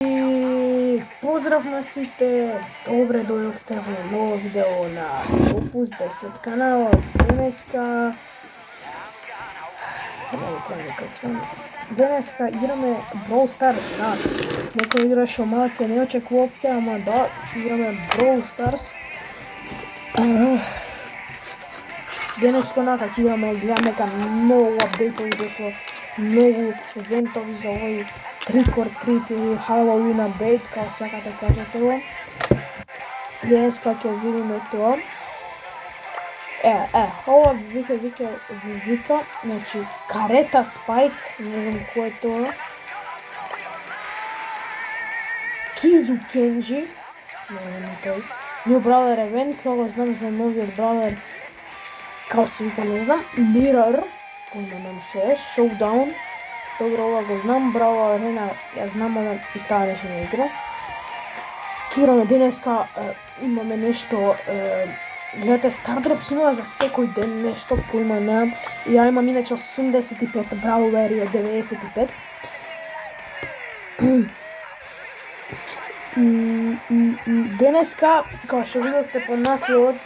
И поздрав на сите, добре дојавте во ново видео на Opus 10 каналот. Денеска играме Brawl Stars, да. Некој играше малце, не очекувавте, ама да, играме Brawl Stars. Денеска онака ќе играме, гледаме дека многу апдейтови дошло, многу евентови за овој Trick or Treat или Halloween апдейт, као сакате кажете го. Денеска ќе видиме тоа. Ова вика, значи, карета Спайк, не знам кој е тоа. Кизу Кенджи, не знам тој. New Brawler евент, ова знам за новиот Brawler, као се вика, не знам. Mirror, кој не шо е, Showdown. Добро, ова го знам, Браво Арена, ја знам, ама и таа нешто не игра. Кираме денеска, имаме нешто, гледате, Stardrops има за секој ден нешто, поима неам. Ја имам иначе 85, Браво Вери од 95. И денеска, као што видовте по насловот,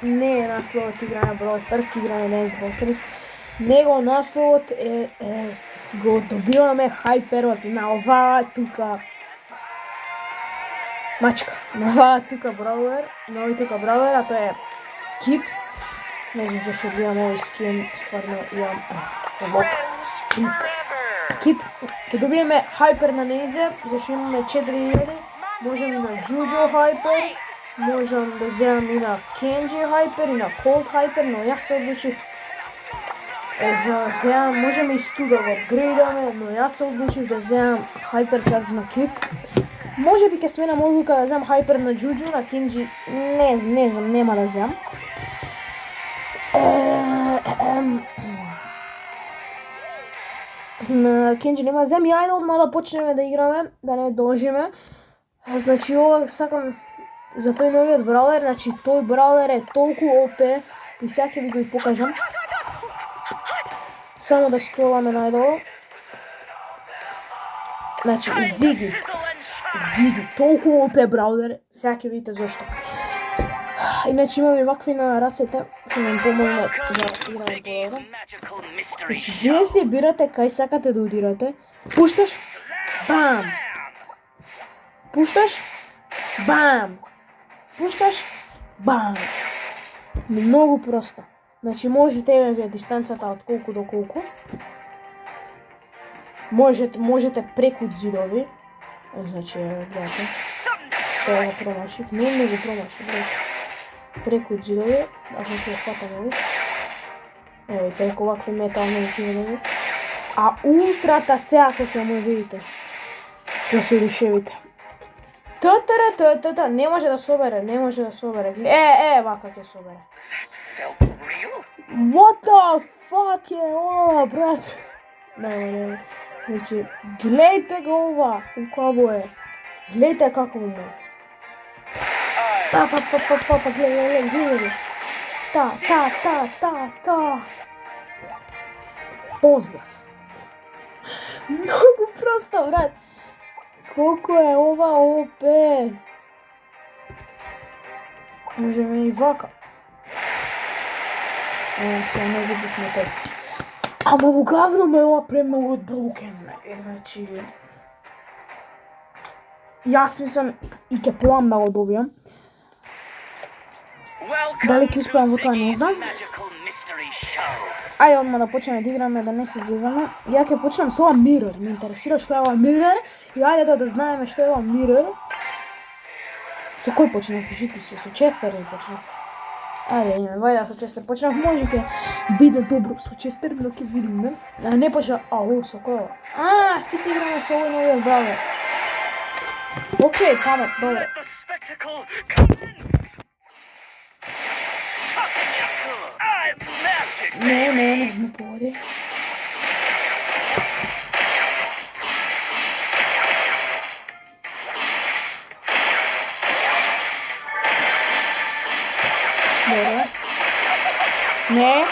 не е насловот игра на Brawl Stars, игра на Brawl Stars. Него насловот го добиваме хајперот на оваа тука мачка, на оваа тука Браулер, на овој тука Браулер, а тоа е Кит. Не знам зашто гледам овој скин, стварно имам лок, Кит. Ќе добиеме хајпер на нејзе, зашто имаме 4000, можем и на Джуджо хајпер, можем да земам и на Кенджи хајпер, и на Колд хајпер, но јас се одлучив за сега можеме и сту да го апгрейдаме, но јас се одлучив да земам Hyper Charge на Кит. Може би ќе сменам одлука да земам Hyper на Джуджу, на Кенджи не знам, нема да земам. На Кенджи нема да земам и ајде одма да почнеме да играме, да не должиме. Значи ова сакам за тој новиот Браулер, значи тој Браулер е толку ОП и сега ќе ви го и покажам. Само да скроламе најдолу. Значи, Зиги, толку ОП Браулер, сега ќе видите зашто. Иначе имаме вакви на рацете, ќе нам помогнат за играме по-добро. Значи, вие си бирате кај сакате да удирате. Пушташ, бам! Пушташ, бам! Пушташ, бам! Многу просто. Значи, можете еве дистанцата од колку до колку. Можете преку зидови. Значи, гледате. Сега го промашив. Не го промашив. Преку зидови. Ако ќе фатам ови. Ево, преку вакви метални зидови. А ултрата сега ќе му видите. Ќе се удушевите. Не може да собере, вака ќе собере. What the fuck е ова, брат? Не. Значи, гледайте го ова, укаво е. Гледайте како му е. Гледай. Та. Поздрав. Многу просто, брат. Колку е ова ОП. Можеме и вака. Сега не видихме тој. Ама во главно ме ова премногу broken. Значи, јас мислам и ќе плам да го добијам. Дали ќе успеам во тоа, не знам. Ајде одма да почнеме да играме, да не се зезаме. Ја ќе почнам со ова Mirror. Ме интересира што е ова Mirror. И ајде да знаеме што е ова Mirror. Со кој почнав? Фишити се, со Честер или почнав? Ајде, вајде со Честер почнав, може ќе биде добро со Честер, но ќе видиме. Не почна, со кој ова? Сите играме со овој новиот Браулер. Океј, камер, добре. Не погоди. Добре. Не.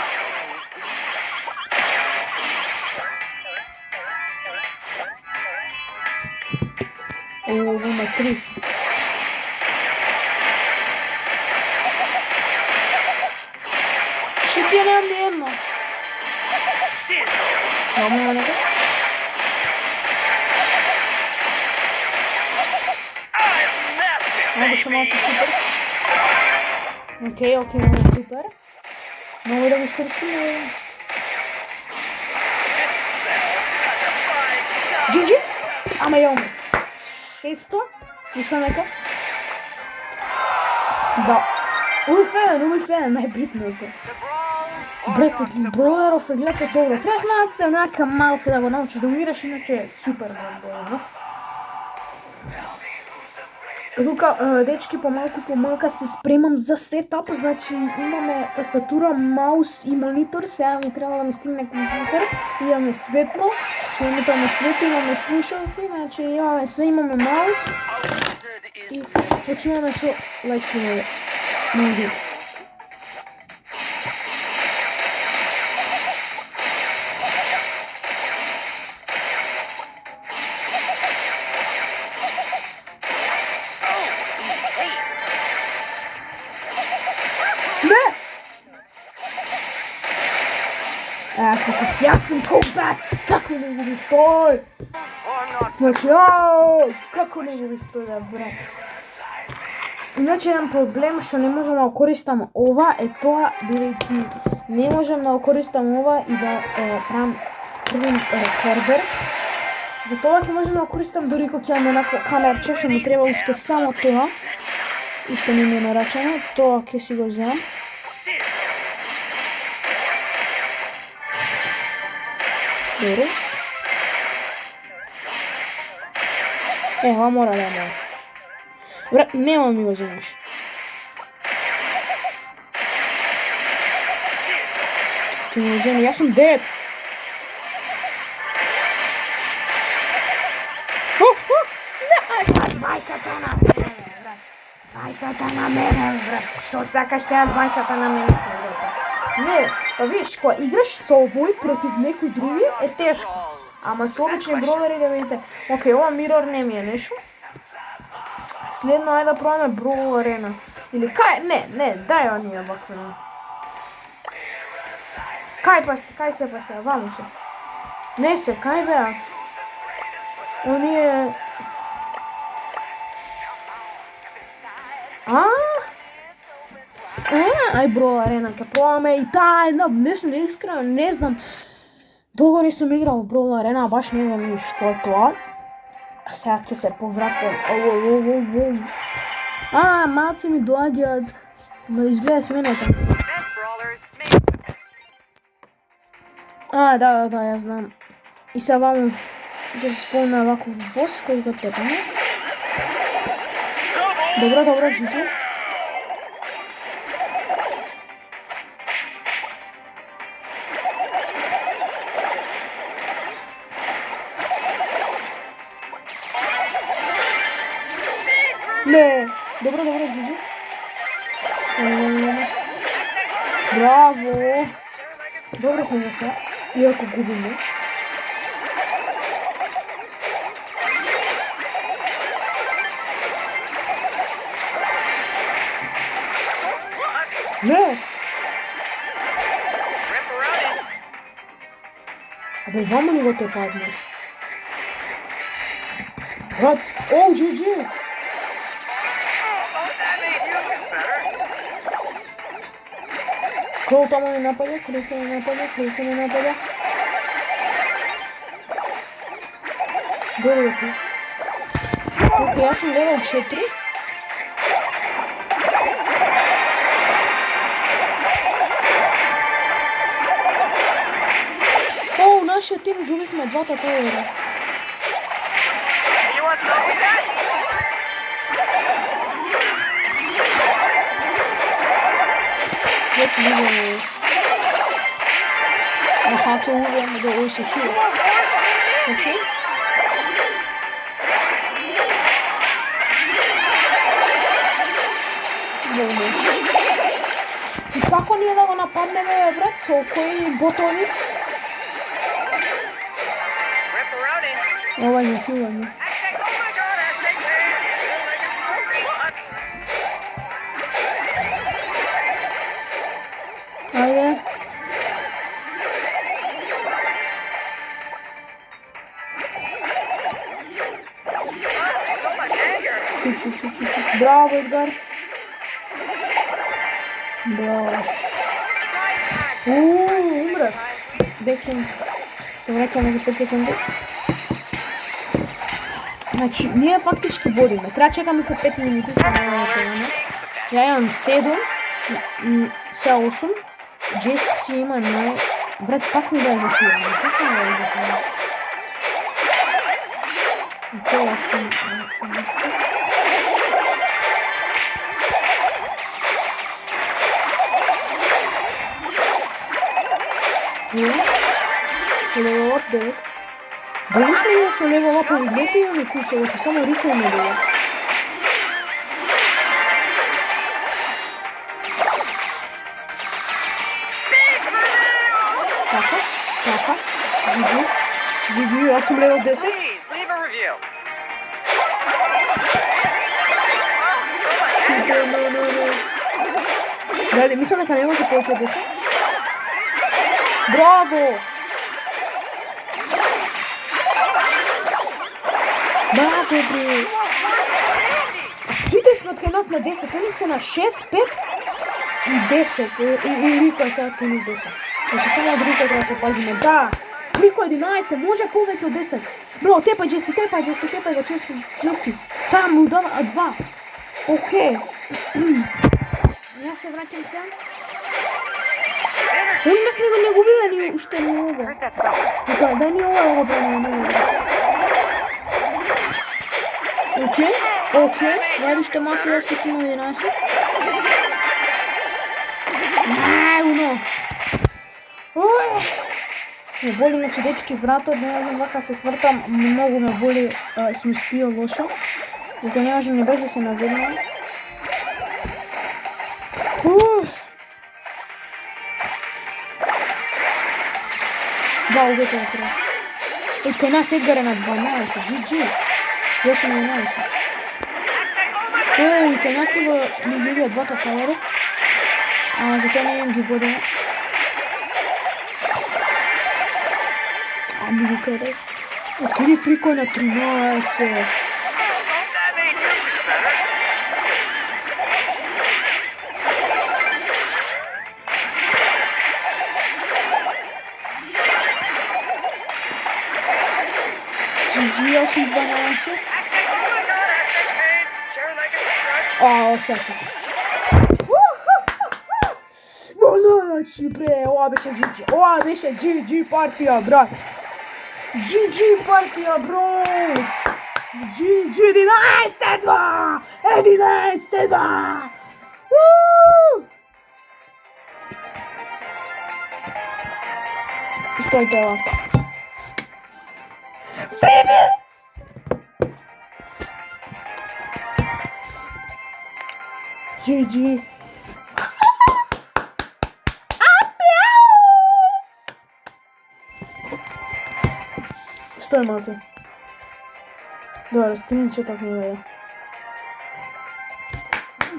Има 3. Шит ја немам ни една. Мамо ја нека. Ајде шо малце супер. Окей, имаме супер. Много да го искористим. GG! Ама ја умрев. 600? Мисля нека. Да. Уми фен, најбитното. Брате, ги Броулеров е гледате добро. Требаш малце онака малце да го научиш да го играш, иначе е супер Броулеров. Тука, дечки, помалку се спремам за сетап, значи имаме тастатура, маус и монитор, сега ми треба да ми стигне компјутер, имаме светло, што имаме светло, имаме слушалки, значи имаме све, имаме маус и почнуваме со лайфстримове. Може. Јас сум комбат! Како не го бив тој? Значи, како не го бив тој, брат? Иначе еден проблем што не можам да користам ова е тоа, бидејќи не можам да користам ова и да правам скрин рекордер. Затоа ќе можам да користам дури кога ќе имам еднакво камерче, што ми треба уште само тоа. Уште не ми е нарачено, тоа ќе си го земам. Добро. Ова мора да мора. Брат, нема ми го земаш. Ти ми го земи, јас сум 9. Двајцата на мене, брат. Двајцата на мене, брат. Што сакаш сега двајцата на мене, брат? Не, па видиш, кога играш со овој против некој други е тешко. Ама со обични броулери да видите. Океј, ова мирор не ми е нешто. Следно ајде да пробаме Brawl Arena. Или кај, не, дај ја ние ваквено. Кај се па се, ваму се. Не се, кај беа? Оние... Ај Brawl Arena, ке пробаме и таа една, не искрено, не знам. Долго не сум играл в Brawl Arena, баш не знам ни што е тоа. Сега ќе се повратам. Малци ми доаѓаат. Ма изгледа смената. Да, ја знам. И сега ваму ќе се спомна ваков бос кој го тепаме. Добро, жужу. Не, добро, жужу. Браво! Добро сме за сега, иако губиме. Не! Абе, вама ли го те паднеш? Брат, GG! Кој тамо ми напаѓа, Добро ти. Океј, јас сум левел 4. Нашиот тим губивме двата тавера. Ето видимо. Како увеме да още хил. Окей? Добро. И како ние да го нападнеме, брат, со кои ботови? Ова не хилање. Браво, Едгар. Браво. Умрев. Бекинг. Се враќаме за 5 секунди. Значи, ние фактички водиме. Треба чекаме со 5 минути, што не е тоа. Ја имам 7 и се 8. Джеси има Брат, пак ми дај за хило. Зашто ми дај за хило? Това сум нешто. Level up 9. Дали сме ја со level up ови лети или куше, веќе само Рико има дела. Така. GG, јас сум level 10. Дали, мислам дека не може повеќе од 10. Браво! Браво, бре! Сите сме од кај нас на 10, они се на 6, 5 и 10. И Рико е сега од кај нас 10. Значи само од Рико треба да се пазиме. Да! Рико 11, може повеќе од 10. Бро, тепај Джеси го Джеси. Там му дава 2. Окей. Јас се враќам сега. Они нас не губиле ни уште ни ова. Да ни ова го правиме. Окей. Ја уште малце јас ќе стигнам 11. Уно. Ме боли, значи, дечки, вратот, не можам вака се свртам, многу ме боли, сум спио лошо. Зато не можам, не беше се наведнам. Да, убето го треба. Од кај нас Едгар е на 12, GG. Јас сум на 11. И кај нас ни гибија двата тавари. Затоа не им ги водиме. Ми ги крадеш. Откаде Фрико е на 13? GG, јас сум 12. Сега. Значи, бре, ова беше GG. Ова беше GG партија, брат. GG партија, бро! GG 11-2! 11-2! Стојте вака. Биби! GG. Стој малце. Добре, скриншотов ми веја.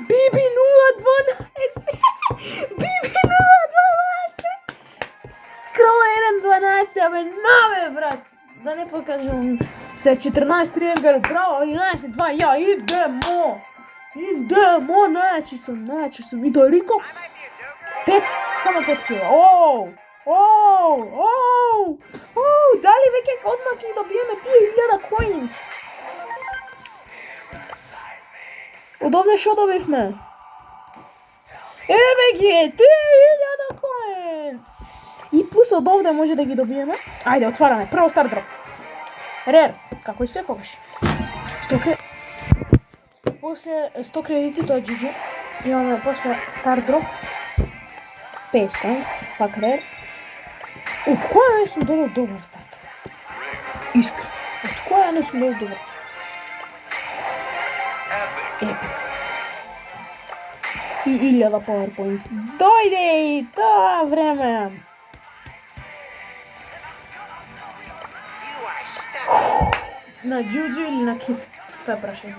Биби 0-12! Биби 0-12! Скрола 1-12, абе, наве, брат! Да не покажам. Се 14-3 Едгар, браво, 11-2, ја, идемо! Идемо, најачи сум. И до Рико, 5, само 5 кила. Дали веќе одма ќе добиеме тие 1000 коинс? Од овде шо добивме? Еве ги, 1000 коинс! И плюс од овде може да ги добиеме. Ајде, отвараме. Прво стар дроп. Рер, како и секогаш. 100 кредити. После 100 кредити, тоа е GG. Имаме после стар дроп. 50 коинс, пак рер. Од која не сум добил добар старт? Искрено. Од која не сум добил добар? Епик. И 1000 PowerPoints. Дојде и тоа време. На Джуджу или на Кит? Тоа е прашање.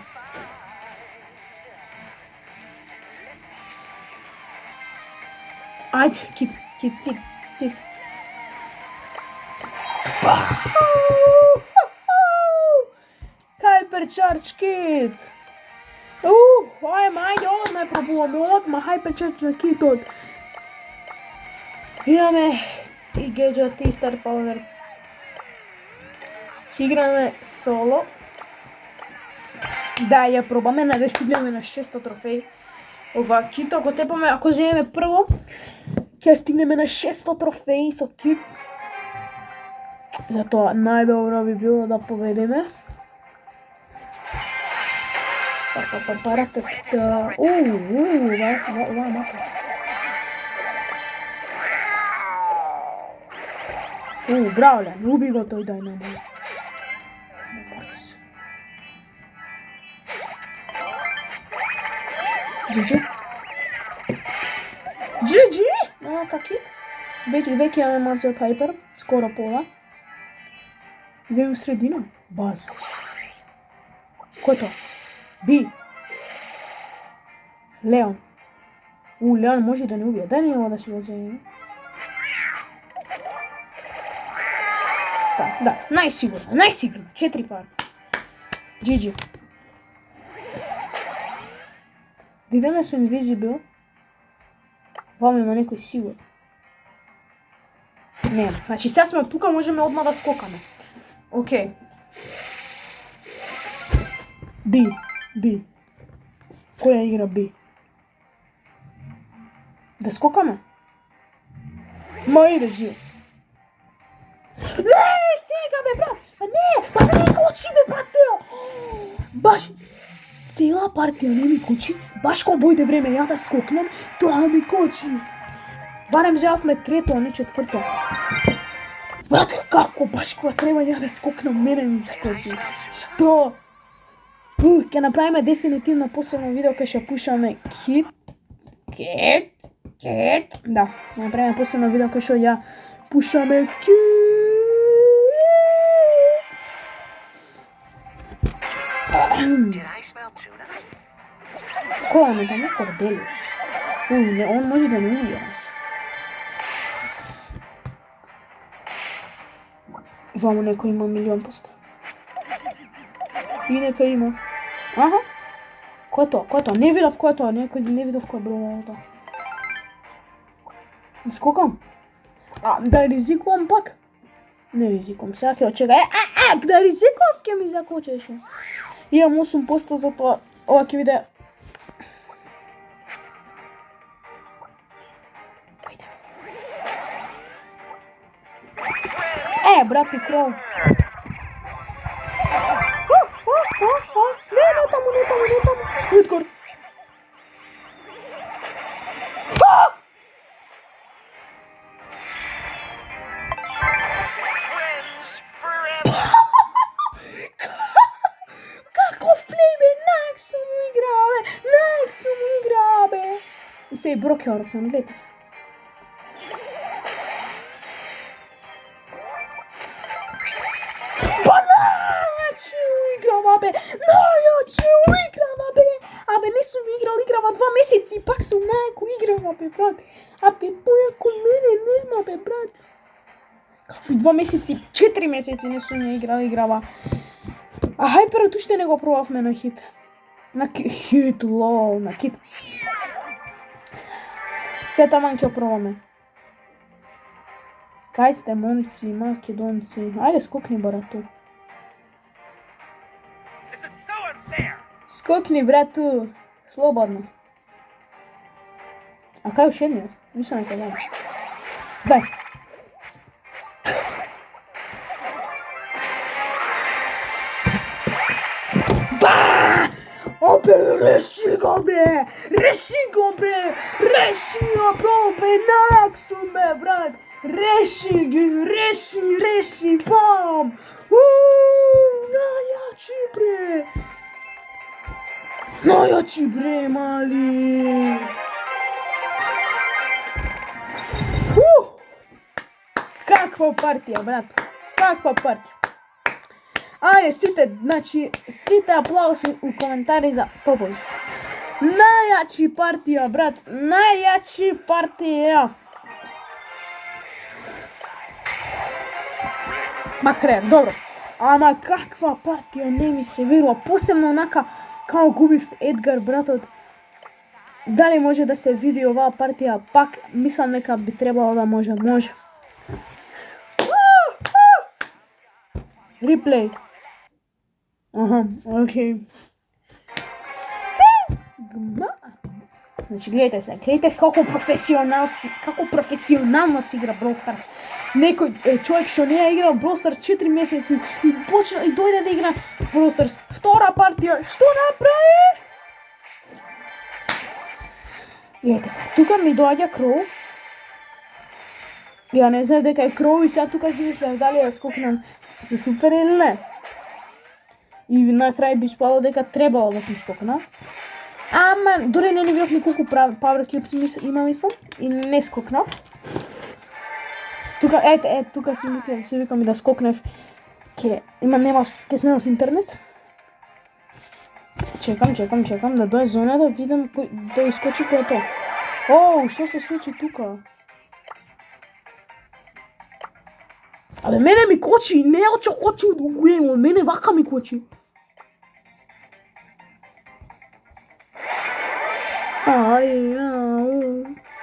Ајде, Кит. Hypercharge Kit! Ajde, odmah probujemo, odmah, haj pečeć na kitod. Imame i gadget i star power. Играме соло. Да, ја пробаме да стигнеме на 600 трофеи. Ова кит, ако тепаме, ако земеме прво, ќе стигнеме на 600 трофеи со кит. Затоа најдобро би било да победиме. Ова мапа. Браулен, уби го тој Дайнамайт. GG! Каки? Веќе имаме Мацел Пайпер, скоро пола. Иде у средина. Баз. Кој тоа? Би. Леон. Леон може да не убие. Дај ни ова да си го земеме. Да, најсигурно. 4 пар. GG. Да идеме со Invisible. Вама има некој сигур. Не, значи сега сме тука, можеме одма да скокаме. Окей. Би. Кој ја игра Би? Да скокаме? Ма иде жив. Не, сега бе, брат! Не кочи бе, пацел! Баш, цела партија не ми кочи, баш кога бојде време ја да скокнем, тоа ми кочи. Барем взевавме трето, а не четврто. Брат, како баш кога треба ја да скокнем, мене ми закочи. Што? Ќе направиме дефинитивно посебно видео кај ќе пушаме кит. Да, ќе направиме посебно видео кај ќе ја пушаме кит. Кој е тамо? Корделиус. Он може да не убие нас. Вамо некој има 1,000,000%. И нека има. Аха. Кој е тоа? Не видов кој е тоа. Не видов кој број е тоа. Скокам? Да ризикувам пак? Не ризикувам. Сега ќе очекам. Да ризикував ќе ми закочеше. Имам 8% за тоа. Ова ќе биде. Брат и крол. Не таму. Утгор. Каков плей, бе? Наксу му игра, бе. И се и брокерот, не гледате се. Абе, не сум играва 2 месеци, пак сум најако играва, бе, брат. Абе, појако мене нема, бе, брат. Какви 2 месеци, 4 месеци не сум играва. А Хайперот уште не го пробавме на хит. На кит. Се таман ќе пробаме. Кај сте, момци, македонци? Ајде, скокни, брату. Скокни, брату. Слободно. А кај уште едниот? Мислам дека да. Дај. Абе, реши го, бе, бро, бе, наксум, бе, брат. Реши, пам. Најачи, бре, мали. Каква партија, брат, каква партија. Ајде, сите аплаузи у коментари за Побој. Најачи партија, брат, најачи партија. Макрер, добро. Ама каква партија, не ми се верува. Посебно онака Као губив Едгар, братот. Дали може да се види оваа партија? Пак мислам дека би требало да може. Може. Реплей. Аха, окей. Сегма. Значи, гледайте како професионално си игра Brawl Stars. Некој човек што не е играл Brawl Stars 4 месеци и почна и дојде да игра Brawl Stars. Втора партија, што направи? Гледайте се, тука ми доаѓа Кроу. Ја не знам дека е Кроу и сега тука си мислам дали ја скокнам за супер или не. И на крај би спало дека требало да сум скокнал. Ама, дори не видов николку Power Cubes има мислам и не скокнав. Тука, тука си викам и да скокнев. Ке сме в интернет. Чекам да дојде зона да видам да искочи кој е тоа. Оу, што се случи тука? Абе, мене ми кочи, не е очо кочи од Угуемо, мене вака ми кочи. Ај,